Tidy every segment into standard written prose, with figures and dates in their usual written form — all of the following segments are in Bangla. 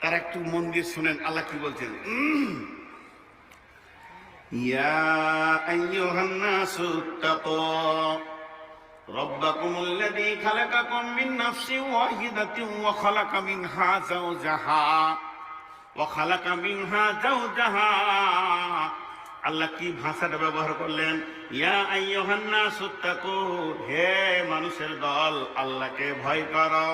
তারা একটু মন দিয়ে শুনেন আল্লাহ কি বলছেন। ইয়া আইয়ুহান নাসু তাকু রাব্বাকুমুল্লাযী খালাকাকুম মিন নাফসিন ওয়াহিদাতিন ওয়া খালাকা মিনহা যাওজাহা আল্লাহ কি ভাষাটা ব্যবহার করলেন? ইয়া আইয়ুহান নাসু তাকু, হে মানুষের দল, আল্লাহকে ভয় করো।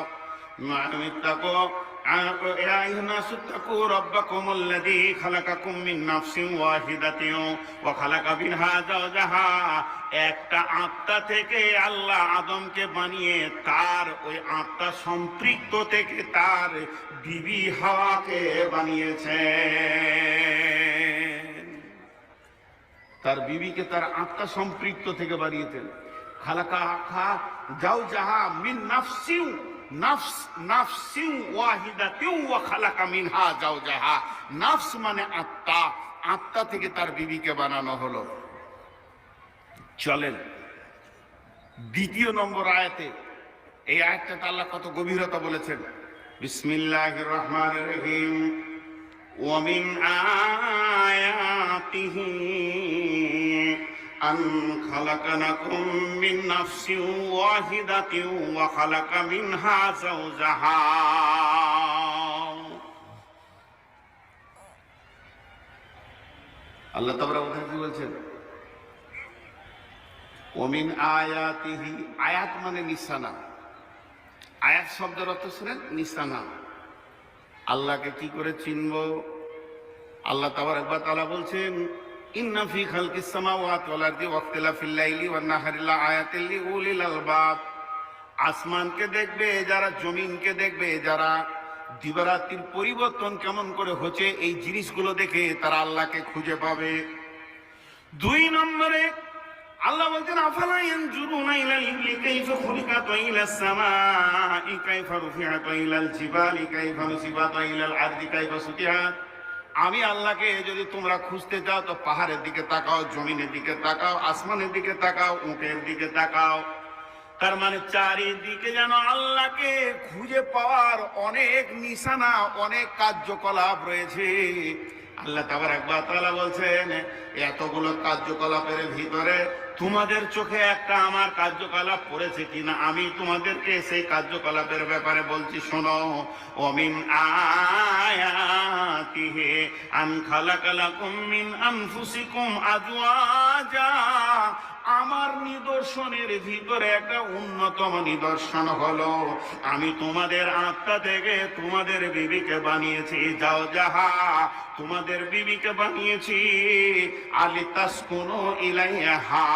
ইয়া আইয়ুহান নাসু তাকু রাব্বাকুমুল্লাযী খালাকাকুম মিন নাফসিন ওয়াহিদাতিন ওয়া খালাকা মিনহা যাওজাহা। একটা আত্মা থেকে আল্লাহ আদমকে বানিয়ে তার ওই আত্মা সম্পৃক্ত থেকে তার বিবি হাওয়াকে বানিয়েছেন। তার বিবিকে তার আত্মা সম্পৃক্ত থেকে বানিয়েছেন। খালাকা যাওজাহা মিন নাফসিন নাফসিন ওয়াহিদাতিন ওয়া খালাকা মিনহা যাওজাহা। নাফস মানে আত্মা, আত্মা থেকে তার বিবিকে বানানো হলো। চলেন দ্বিতীয় নম্বর আয়াতে, এই আয়াতটা আল্লাহ কত গভীরতা বলেছেন। বিসমিল্লাহির রহমানির রহিম। ওয়া মিন আয়াতিহি আন খালাকানাকুম মিন নাফসিন ওয়াহিদাতিন ওয়া খালাকা মিনহা যাওজাহা। আল্লাহ তাআলা কি বলছেন? ওমিন আয়াতিহি, আয়াত মানে নিশানা। আয়াত শব্দের অর্থ শুনেন নিশানা। আল্লাহকে কি করে চিনব? আল্লাহ তাআলা বলছেন, ইন্না ফি খালকিস সামাওয়াতি ওয়াল আরদি ওয়া ইখতিলাফিল লাইলি ওয়ান নাহারি লাআয়াতিল লিউলিল আলবাব। আসমানকে দেখবে যারা, জমিনকে দেখবে যারা, দিবারাত্রির পরিবর্তন কেমন করে হচ্ছে এই জিনিসগুলো দেখে তারা আল্লাহকে খুঁজে পাবে। দুই নম্বরে আল্লাহ বলছেন, আফালা ইয়ানজুরুনা ইলাল ইবলি কাইফা খুলিকাত ওয়া ইলাস সামাই কাইফা রুফিআত ওয়া ইলাল জিবালি কাইফা নুসিবাত ওয়া ইলাল আরদি কাইফা সুতিহাত। আমি আল্লাহকে যদি তোমরা খুঁজতে যাও তো পাহাড়ের দিকে তাকাও, জমিনের দিকে তাকাও, আসমানের দিকে তাকাও, উটের দিকে তাকাও। তার মানে চারিদিকে যেন আল্লাহকে খুঁজে পাওয়ার অনেক নিশানা, অনেক কার্যকলাপ রয়েছে। আল্লাহ তাআলা বলছেন, এতগুলো কার্যকলাপের ভিতরে তোমাদের চোখে একটা আমার কার্যকলাপ পড়েছে কিনা আমি তোমাদেরকে সেই কার্যকলাপের ব্যাপারে বলছি, শোনো। ওমিন আয়াতিহি আন খালাকা লাকুম মিন আনফুসিকুম আজওয়াজা। আমার নিদর্শনের ভিতরে একটা অন্যতম নিদর্শন হলো আমি তোমাদের আত্মা থেকে তোমাদের বিবিকে বানিয়েছি। যাওজাহা, তোমাদের বিবিকে বানিয়েছি। আলিতাসকুনু ইলাইহা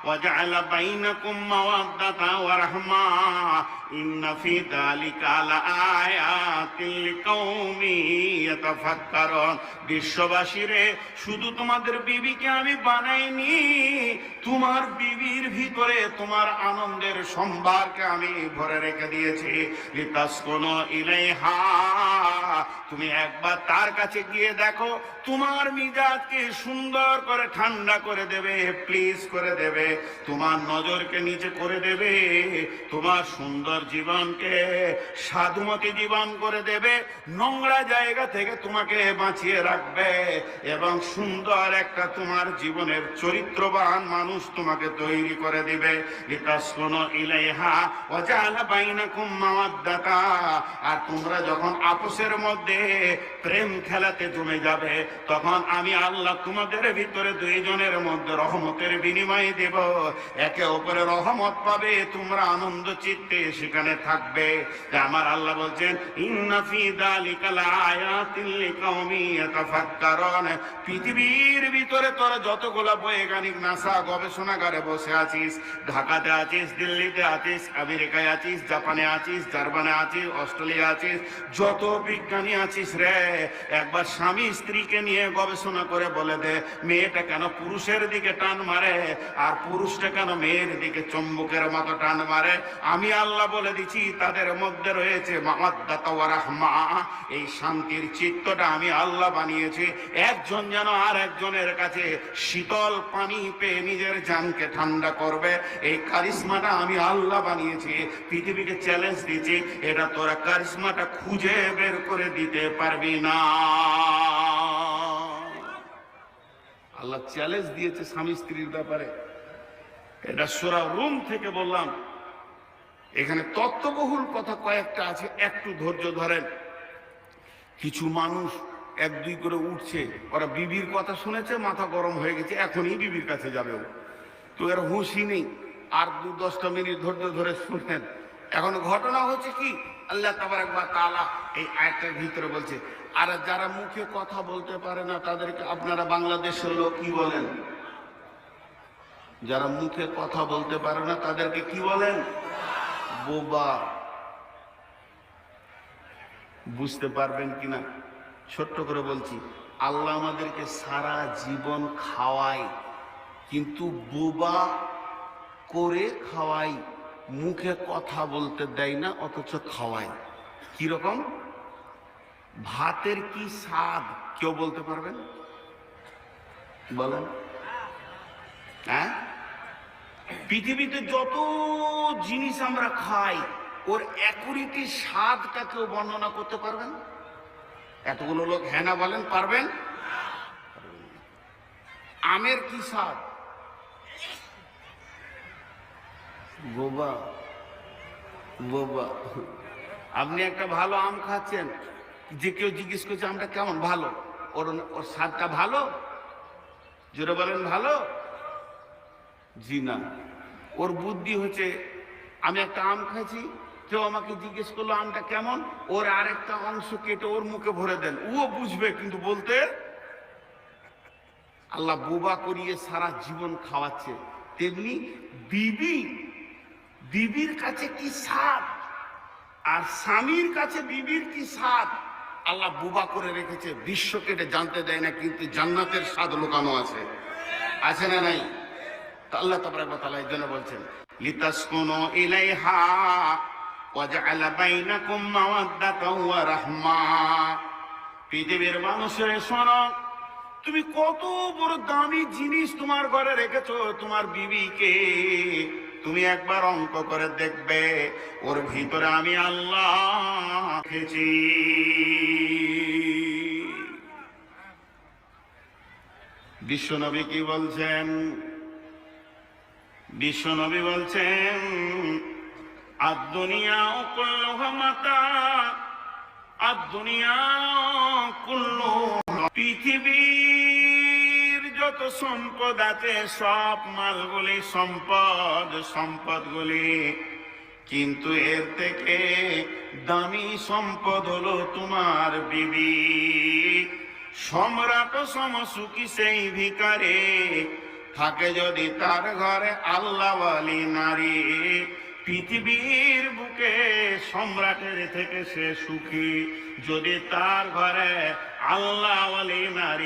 ওয়া জাআলা বাইনাকুম মাওয়াদ্দাতা ওয়া রাহমা ইন্না ফি যালিকা লাআয়াতিন লিকাউমিন ইয়াতাফাক্কারুন। বিশ্ববাসীরে, শুধু তোমাদের বিবিকে আমি বানাইনি, তোমার বিবির ভিতরে তোমার আনন্দের সম্ভারকে আমি ভরে রেখে দিয়েছি। লিতাসকুনু ইলাইহা, তুমি একবার তার কাছে গিয়ে দেখো, তোমার মিজাজকে সুন্দর করে ঠান্ডা করে দেবে, প্লিজ করে দেবে, তোমার নজরকে নিচে করে দেবে, তোমার সুন্দর জীবনকে সাধুমতি জীবন করে দেবে, নোংরা জায়গা থেকে তোমাকে বাঁচিয়ে রাখবে এবং সুন্দর একটা তোমার জীবনের চরিত্রবান মানুষ তোমাকে তৈরি করে দিবে। লিতাসকুনু ইলাইহা ওয়া জাআলা বাইনাকুম মাওয়াদ্দাতা। আর তোমরা যখন আপসের মধ্যে প্রেম খেলাতে জমে যাবে, তখন আমি আল্লাহ তোমাদের ভিতরে দুইজনের মধ্যে রহমতের বিনিময় দেব। একে অপরে রহমত পাবে, তোমরা আনন্দ চিত্তে সেখানে থাকবে। আমার আল্লাহ বলছেন, ইন্না ফি যালিকা লাআয়াতিন লিকাউমিন ইয়াতাফাক্কারুন। পৃথিবীর ভিতরে তোরা যতগুলো বৈজ্ঞানিক নাসা গবেষণাগারে বসে আছিস, ঢাকাতে আছিস, দিল্লিতে আছিস, আমেরিকায় আছিস, জাপানে আছিস, জার্মানে আছিস, অস্ট্রেলিয়া আছিস, যত বিজ্ঞানী আছিস রে, একবার স্বামী স্ত্রীকে নিয়ে গবেষণা করে বলে দে, মেয়েটা কেন পুরুষের দিকে টান মারে আর পুরুষটা কেন মেয়ের দিকে চুম্বকের মতো টান মারে। আমি আল্লাহ বলে দিচ্ছি, তাদের মধ্যে রয়েছে মাওয়াদ্দাতা ওয়া রাহমা। এই শান্তির চিত্তটা আমি আল্লাহ বানিয়েছি। একজন যেন আর একজনের কাছে শীতল পানি পেয়ে নিজের জানকে ঠান্ডা করবে, এই কারিশমাটা আমি আল্লাহ বানিয়েছি। পৃথিবীকে চ্যালেঞ্জ দিচ্ছি, এটা তোরা কারিশমাটা খুঁজে বের করে করে দিতে পারবি না। আল্লাহ চ্যালেঞ্জ দিয়েছে স্বামী স্ত্রীর ব্যাপারে। এটা সূরা রুম থেকে বললাম। এখানে তত্ত্ববহুল কথা কয়েকটা আছে, একটু ধৈর্য ধরেন। কিছু মানুষ এক দুই করে উঠছে, ওরা বিবির কথা শুনেছে, মাথা গরম হয়ে গেছে, এখনই বিবির কাছে যাবে। তো এর হুঁশই নেই। আর 2-10টা মিনিট ধৈর্য ধরে শুনেন। এখন ঘটনা হচ্ছে কি, আল্লাহ তাবারক ওয়া তাআলা এই আয়াতের ভিতরে বলছে, আর যারা মুখে কথা বলতে পারে না তাদেরকে আপনারা বাংলাদেশের লোক কি বলেন? যারা মুখে কথা বলতে পারে না তাদেরকে কি বলেন? বোবা। বুঝতে পারবেন কিনা ছোট্ট করে বলছি, আল্লাহ আমাদেরকে সারা জীবন খাওয়ায়, কিন্তু বোবা করে খাওয়াই, মুখে কথা বলতে দেয় না, অথচ খাওয়াই। কিরকম? ভাতের কি স্বাদ কেউ বলতে পারবেন? বলেন। হ্যাঁ, পৃথিবীতে যত জিনিস আমরা খাই, ওর একুরিটি স্বাদটা কেউ বর্ণনা করতে পারবেন? এতগুলো লোক হ্যাঁ না বলেন, পারবেন? আমের কি স্বাদ? বোবা বোবা। আপনি একটা ভালো আম খাচ্ছেন, যে কেউ জিজ্ঞেস করছে আমটা কেমন, ভালো, ওর স্বাদটা ভালো? জোরে বলেন ভালো? জি না। ওর বুদ্ধি হচ্ছে, আমি একটা আম খাইছি, কেউ আমাকে জিজ্ঞেস করলো আমটা কেমন, ওর আরেকটা অংশ কেটে ওর মুখে ভরে দেন, ও বুঝবে, কিন্তু বলতে। আল্লাহ বোবা করিয়ে সারা জীবন খাওয়াচ্ছে। তেমনি বিবির কাছে কি স্বাদ, আর স্বামীর কাছে বিবির কি স্বাদ, আল্লাহ বোবা করে রেখেছে। বিশ্বকে এটা জানতে দেয় না, কিন্তু জান্নাতের স্বাদ লুকানো আছে। আছে না নাই? তা আল্লাহ তাবারক ওয়া তাআলা এর জন্য বলছেন, লিতাসকুনু ইলাইহা ওয়া জাআলা বাইনাকুম মাওয়াদ্দাতাও ওয়া রাহমা। পৃথিবীর মানুষের শোনো, তুমি কত বড় দামি জিনিস তোমার ঘরে রেখেছো, তোমার বিবিকে। তুমি একবার অঙ্ক করে দেখবে, ওর ভিতরে আমি আল্লাহ রেখেছি। বিশ্বনবী কি বলছেন? বিশ্বনবী বলছেন, আদ-দুনিয়া কুল্লুহা মাতা, আদ-দুনিয়া কুল্লুহা। পৃথিবীর যত সম্পদ আছে, সব মালগুলি সম্পদগুলি, কিন্তু এর থেকে দামি সম্পদ হলো তোমার বিবি। সম্রাট সমসুখী সেই ভিখারি থাকে যদি তার ঘরে আল্লাহওয়ালি নারী। পৃথিবীর বুকে সম্রাটের থেকে সে সুখী যদি তার ঘরে আল্লাহওয়ালি নারী।